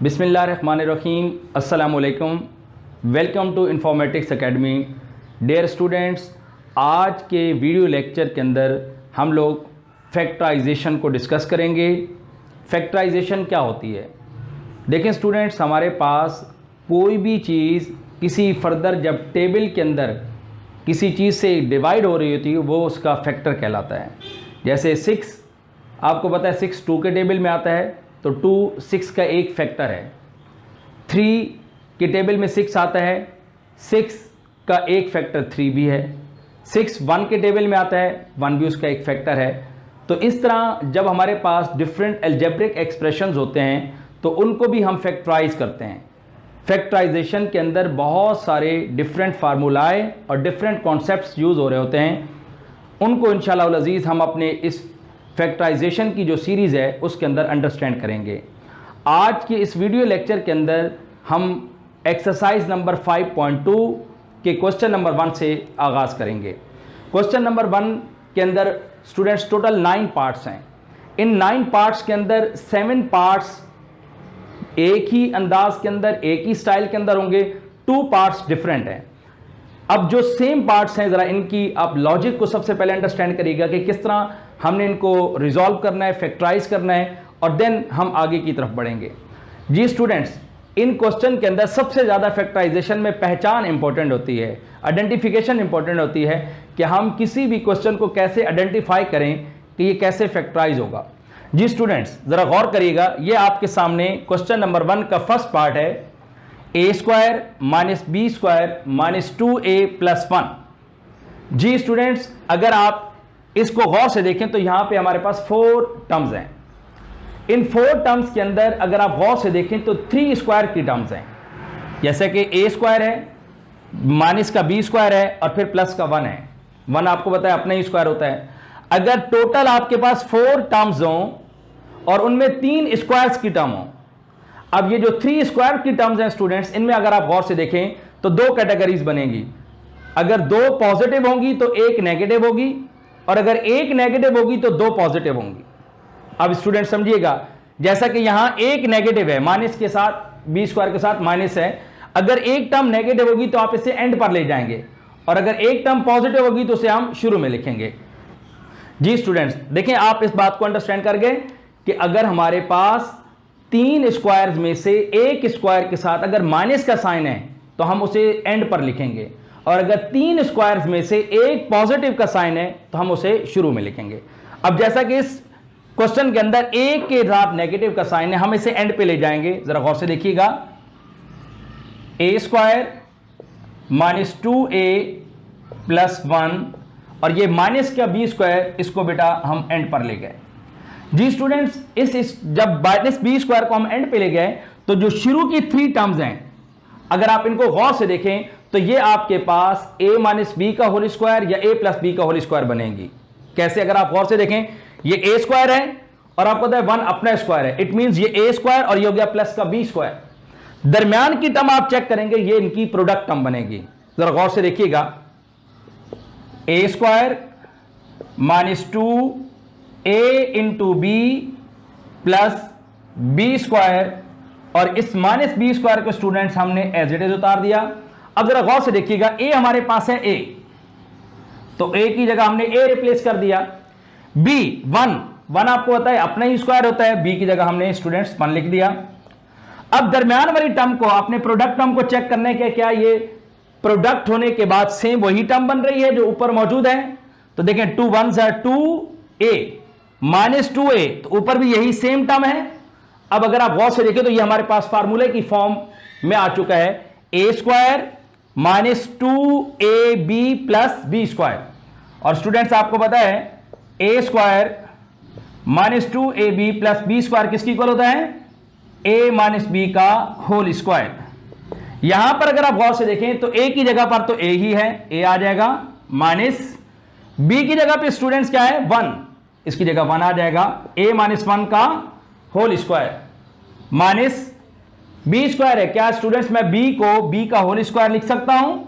बिस्मिल्लाहिर्रहमानिर्रहीम, अस्सलामुअलैकुम। Welcome to informatics academy. Dear students, आज के वीडियो लेक्चर के अंदर हम लोग फैक्टराइजेशन को डिस्कस करेंगे। फैक्टराइजेशन क्या होती है? देखें स्टूडेंट्स, हमारे पास कोई भी चीज़ किसी फर्दर जब टेबल के अंदर किसी चीज़ से डिवाइड हो रही होती है वो उसका फैक्टर कहलाता है। जैसे 6, आपको पता है 6 2 के टेबल में आता है तो 2 6 का एक फैक्टर है। 3 के टेबल में 6 आता है, 6 का एक फैक्टर 3 भी है। 6 1 के टेबल में आता है, 1 भी उसका एक फैक्टर है। तो इस तरह जब हमारे पास डिफरेंट अलजेब्रिक एक्सप्रेशंस होते हैं तो उनको भी हम फैक्टराइज करते हैं। फैक्टराइजेशन के अंदर बहुत सारे डिफरेंट फार्मूलाए और डिफरेंट कॉन्सेप्ट्स यूज़ हो रहे होते हैं। उनको इंशाअल्लाह अल अज़ीज़ हम अपने इस फैक्टराइजेशन की जो सीरीज़ है उसके अंदर अंडरस्टैंड करेंगे। आज के इस वीडियो लेक्चर के अंदर हम एक्सरसाइज नंबर 5.2 के क्वेश्चन नंबर 1 से आगाज़ करेंगे। क्वेश्चन नंबर 1 के अंदर स्टूडेंट्स टोटल 9 पार्ट्स हैं। इन 9 पार्ट्स के अंदर 7 पार्ट्स एक ही अंदाज के अंदर, एक ही स्टाइल के अंदर होंगे, 2 पार्ट्स डिफरेंट हैं। अब जो सेम पार्ट्स हैं, ज़रा इनकी आप लॉजिक को सबसे पहले अंडरस्टैंड करिएगा कि किस तरह हमने इनको रिजॉल्व करना है, फैक्टराइज करना है, और देन हम आगे की तरफ बढ़ेंगे। जी स्टूडेंट्स, इन क्वेश्चन के अंदर सबसे ज़्यादा फैक्टराइजेशन में पहचान इंपॉर्टेंट होती है, आइडेंटिफिकेशन इंपॉर्टेंट होती है कि हम किसी भी क्वेश्चन को कैसे आइडेंटिफाई करें कि ये कैसे फैक्टराइज होगा। जी स्टूडेंट्स, ज़रा गौर करिएगा, ये आपके सामने क्वेश्चन नंबर 1 का फर्स्ट पार्ट है, a² - b² - 2a + 1। जी स्टूडेंट्स, अगर आप इसको गौर से देखें तो यहां पे हमारे पास 4 टर्म्स हैं। इन 4 टर्म्स के अंदर अगर आप गौर से देखें तो 3 स्क्वायर की टर्म्स हैं, जैसे कि a² है, माइनस का b² है और फिर प्लस का 1 है। 1 आपको पता है अपना ही स्क्वायर होता है। अगर टोटल आपके पास 4 टर्म्स हों और उनमें 3 स्क्वायर्स की टर्म हो, अब ये जो 3 स्क्वायर की टर्म्स हैं स्टूडेंट्स, इनमें अगर आप गौर से देखें तो 2 कैटेगरीज बनेगी। अगर 2 पॉजिटिव होंगी तो 1 नेगेटिव होगी, और अगर 1 नेगेटिव होगी तो 2 पॉजिटिव होंगी। अब स्टूडेंट समझिएगा, जैसा कि यहां 1 नेगेटिव है, माइनस के साथ b² के साथ माइनस है, अगर एक टर्म नेगेटिव होगी तो आप इसे एंड पर ले जाएंगे, और अगर एक टर्म पॉजिटिव होगी तो उसे हम शुरू में लिखेंगे। जी स्टूडेंट्स, देखें आप इस बात को अंडरस्टैंड कर गए कि अगर हमारे पास 3 स्क्वायर्स में से एक स्क्वायर के साथ अगर माइनस का साइन है तो हम उसे एंड पर लिखेंगे, और अगर 3 स्क्वायर्स में से एक पॉजिटिव का साइन है तो हम उसे शुरू में लिखेंगे। अब जैसा कि इस क्वेश्चन के अंदर एक के साथ नेगेटिव का साइन है, हम इसे एंड पे ले जाएंगे। जरा गौर से देखिएगा, a² - 2a + 1, और ये माइनस का b², इसको बेटा हम एंड पर ले गए। जी स्टूडेंट्स, इस जब माइनस b² को हम एंड पे ले गए तो जो शुरू की 3 टर्म्स हैं, अगर आप इनको गौर से देखें तो ये आपके पास a - b का होल स्क्वायर या a + b का होल स्क्वायर बनेगी। कैसे? अगर आप गौर से देखें, ये a² है और आपको पता है 1 अपना स्क्वायर है, इट मींस ये a² और ये हो गया प्लस का b²। दरमियान की टर्म आप चेक करेंगे, ये इनकी प्रोडक्ट टर्म बनेगी। जरा गौर से देखिएगा, a² - 2a × b + b², और इस माइनस b² को स्टूडेंट्स हमने एज इट इज उतार दिया। अब जरा गौर से देखिएगा, a हमारे पास है a, तो a की जगह हमने a रिप्लेस कर दिया। b 1 आपको पता है अपना ही स्क्वायर होता है, b की जगह हमने स्टूडेंट्स 1 लिख दिया। अब दरमियान वाली टर्म को, अपने प्रोडक्ट टर्म को चेक करने के, क्या ये प्रोडक्ट होने के बाद सेम वही टर्म बन रही है जो ऊपर मौजूद है? तो देखें 2 1s are 2a - 2a, तो ऊपर भी यही सेम टर्म है। अब अगर आप गौर से देखें तो ये हमारे पास फार्मूले की फॉर्म में आ चुका है, a² - 2ab + b²। और स्टूडेंट्स आपको पता है a² - 2ab + b² किसकी इक्वल होता है? a - b का होल स्क्वायर। यहां पर अगर आप गौर से देखें तो a की जगह पर तो a ही है, a आ जाएगा, माइनस b की जगह पे स्टूडेंट्स क्या है? 1, इसकी जगह 1 आ जाएगा, a - 1 का होल स्क्वायर माइनस b² है। क्या स्टूडेंट्स मैं b को b का होल स्क्वायर लिख सकता हूं?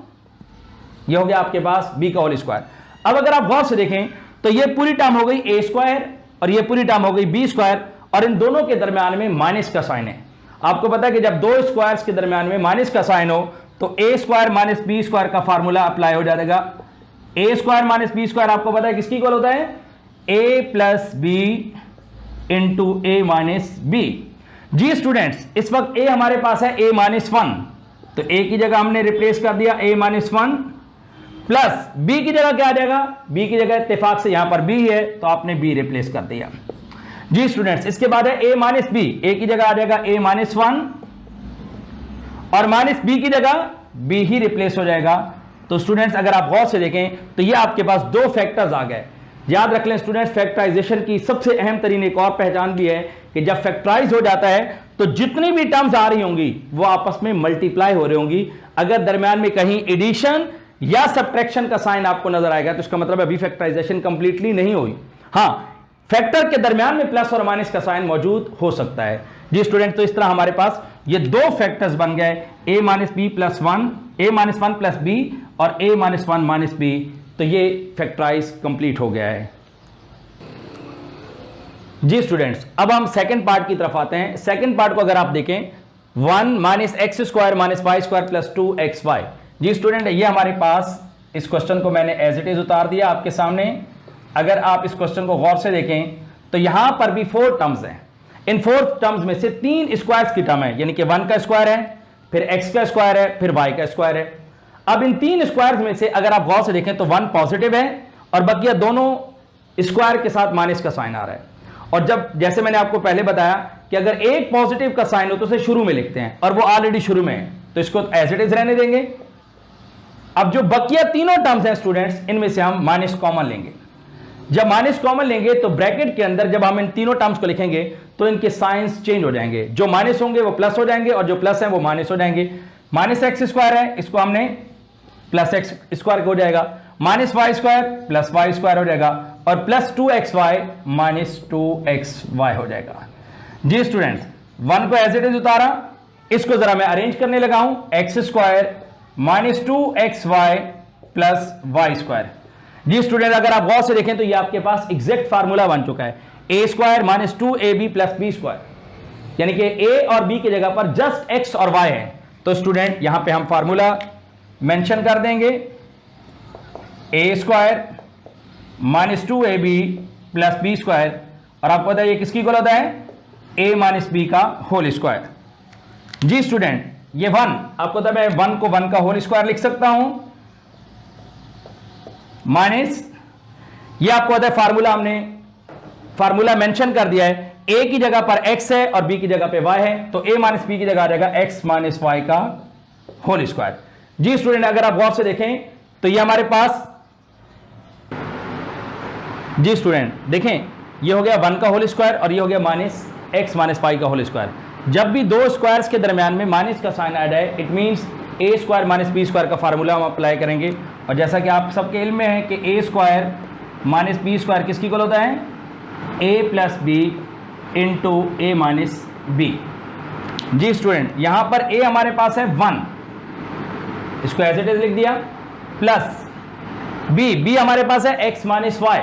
यह हो गया आपके पास b का होल स्क्वायर। अब अगर आप गौर से देखें तो यह पूरी टर्म हो गई a² और यह पूरी टर्म हो गई b², और इन दोनों के दरमियान में माइनस का साइन है। आपको पता है कि जब दो स्क्वायर्स के दरमियान में माइनस का साइन हो तो ए स्क्वायर माइनस बी स्क्वायर का फार्मूला अप्लाई हो जाएगा। ए स्क्वायर माइनस बी स्क्वायर आपको पता है किसकी इक्वल होता है, ए प्लस बी इंटू ए माइनस बी। जी स्टूडेंट्स, इस वक्त ए हमारे पास है ए माइनस वन, तो ए की जगह हमने रिप्लेस कर दिया ए माइनस वन, प्लस बी की जगह क्या आ जाएगा, बी की जगह इत्तेफाक से यहां पर बी है तो आपने बी रिप्लेस कर दिया। जी स्टूडेंट्स, इसके बाद है ए माइनस बी, ए की जगह आ जाएगा ए माइनस वन और माइनस बी की जगह बी ही रिप्लेस हो जाएगा। तो स्टूडेंट्स अगर आप गौर से देखें तो ये आपके पास दो फैक्टर्स आ गए। याद रख लें स्टूडेंट्स, फैक्टराइजेशन की सबसे अहम तरीन एक और पहचान भी है कि जब फैक्टराइज हो जाता है तो जितनी भी टर्म्स आ रही होंगी वो आपस में मल्टीप्लाई हो रही होंगी। अगर दरमियान में कहीं एडिशन या सब्ट्रैक्शन का साइन आपको नजर आएगा तो इसका मतलब अभी फैक्टराइजेशन कंप्लीटली नहीं हुई। हाँ, फैक्टर के दरमियान में प्लस और माइनस का साइन मौजूद हो सकता है। जी स्टूडेंट, तो इस तरह हमारे पास ये दो फैक्टर्स बन गए, ए माइनस बी प्लस वन, ए माइनस वन प्लस बी और ए माइनस वन माइनस बी। तो ये फैक्टराइज कंप्लीट हो गया है। जी स्टूडेंट्स, अब हम सेकंड पार्ट की तरफ आते हैं। सेकंड पार्ट को अगर आप देखें, one minus x square minus y square plus two x y. जी स्टूडेंट, ये हमारे पास इस क्वेश्चन को मैंने एज इट इज उतार दिया आपके सामने। अगर आप इस क्वेश्चन को गौर से देखें तो यहां पर भी फोर टर्म्स हैं। इन फोर टर्म्स में से तीन स्क्वायर्स की टर्म है, यानी कि वन का स्क्वायर है, फिर एक्स का स्क्वायर है, फिर वाई का स्क्वायर है। अब इन तीन स्क्वायर्स में से अगर आप गौर से देखें तो वन पॉजिटिव है और बकिया दोनों स्क्वायर के साथ माइनस का साइन आ रहा है। और जब, जैसे मैंने आपको पहले बताया कि अगर एक पॉजिटिव का साइन हो तो उसे शुरू में लिखते हैं और वो ऑलरेडी शुरू में है तो इसको एज इट इज रहने देंगे। अब जो बकिया तीनों टर्म्स हैं स्टूडेंट्स, इनमें से हम माइनस कॉमन लेंगे। जब माइनस कॉमन लेंगे तो ब्रैकेट के अंदर जब हम इन तीनों टर्म्स को लिखेंगे तो इनके साइंस चेंज हो जाएंगे। जो माइनस होंगे वो प्लस हो जाएंगे और जो प्लस है वो माइनस हो जाएंगे। माइनस एक्स स्क्वायर है, इसको हमने प्लस एक्स स्क्वायर हो जाएगा, minus y square plus y square हो जाएगा और plus two x y minus two x y हो जाएगा। जी स्टूडेंट्स, वन को एज इट इज उतारा, इसको जरा मैं अरेंज करने लगा हूं, x square minus two x y plus y square. जी स्टूडेंट, अगर आप गौर से देखें तो ये आपके पास एग्जैक्ट फार्मूला बन चुका है, A square minus two A B plus B square, यानी कि ए और बी की जगह पर जस्ट एक्स और वाई है। तो स्टूडेंट यहां पे हम फार्मूला मेंशन कर देंगे, A square minus two A B plus B square, और आपको पता है ये किसकी इक्वल होता है, ए माइनस बी का होल स्क्वायर। जी स्टूडेंट, ये वन, आपको पता है मैं वन को वन का होल स्क्वायर लिख सकता हूं, माइनस, ये आपको पता है फार्मूला, हमने फार्मूला मेंशन कर दिया है, ए की जगह पर एक्स है और बी की जगह पे वाई है, तो ए माइनस बी की जगह आ जाएगा एक्स माइनस वाई का होल स्क्वायर। जी स्टूडेंट, अगर आप गौर से देखें तो ये हमारे पास, जी स्टूडेंट देखें, ये हो गया वन का होल स्क्वायर और ये हो गया माइनस एक्स माइनस वाई का होल स्क्वायर। जब भी दो स्क्वायर्स के दरमियान में माइनस का साइन ऐड है, it means a square minus b square का फार्मूला हम अप्लाई करेंगे। और जैसा कि आप सबके इल्म में है कि ए स्क्वायर माइनस बी स्क्वायर किसकी इक्वल होता है, ए प्लस बी इंटू ए माइनस बी। जी स्टूडेंट, यहां पर ए हमारे पास है वन, इसको एज इट इज लिख दिया, प्लस बी हमारे पास है एक्स माइनस वाई,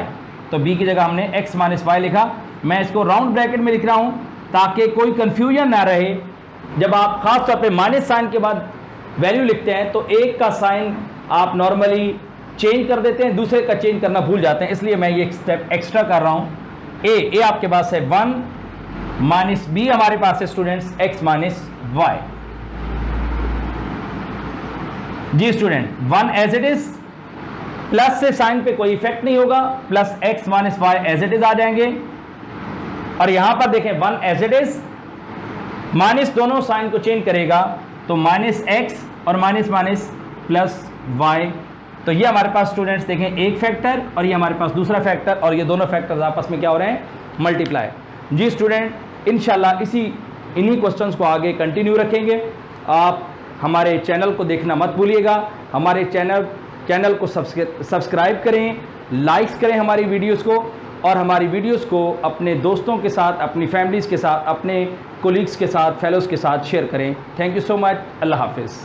तो बी की जगह हमने एक्स माइनस वाई लिखा। मैं इसको राउंड ब्रैकेट में लिख रहा हूं ताकि कोई कंफ्यूजन ना रहे। जब आप खास तौर पे माइनस साइन के बाद वैल्यू लिखते हैं तो एक का साइन आप नॉर्मली चेंज कर देते हैं, दूसरे का चेंज करना भूल जाते हैं, इसलिए मैं ये एक स्टेप एक्स्ट्रा कर रहा हूं। ए आपके पास है वन, माइनस बी हमारे पास है स्टूडेंट्स एक्स माइनस वाई। जी student, one as it is, plus से साइन पे कोई इफेक्ट नहीं होगा, plus x minus y as it is आ जाएंगे। और यहां पर देखें one as it is, minus दोनों साइन को चेंज करेगा तो माइनस एक्स और माइनस माइनस प्लस वाई। तो ये हमारे पास स्टूडेंट्स देखें एक फैक्टर और ये हमारे पास दूसरा फैक्टर, और ये दोनों फैक्टर्स आपस में क्या हो रहे हैं, मल्टीप्लाई। जी स्टूडेंट, इंशाल्लाह इन्हीं क्वेश्चंस को आगे कंटिन्यू रखेंगे। आप हमारे चैनल को देखना मत भूलिएगा, हमारे चैनल को सब्सक्राइब करें, लाइक्स करें हमारी वीडियोस को, और हमारी वीडियोस को अपने दोस्तों के साथ, अपनी फैमिलीज़ के साथ, अपने कोलीग्स के साथ, फेलोज़ के साथ शेयर करें। Thank you so much. अल्लाह हाफिज़।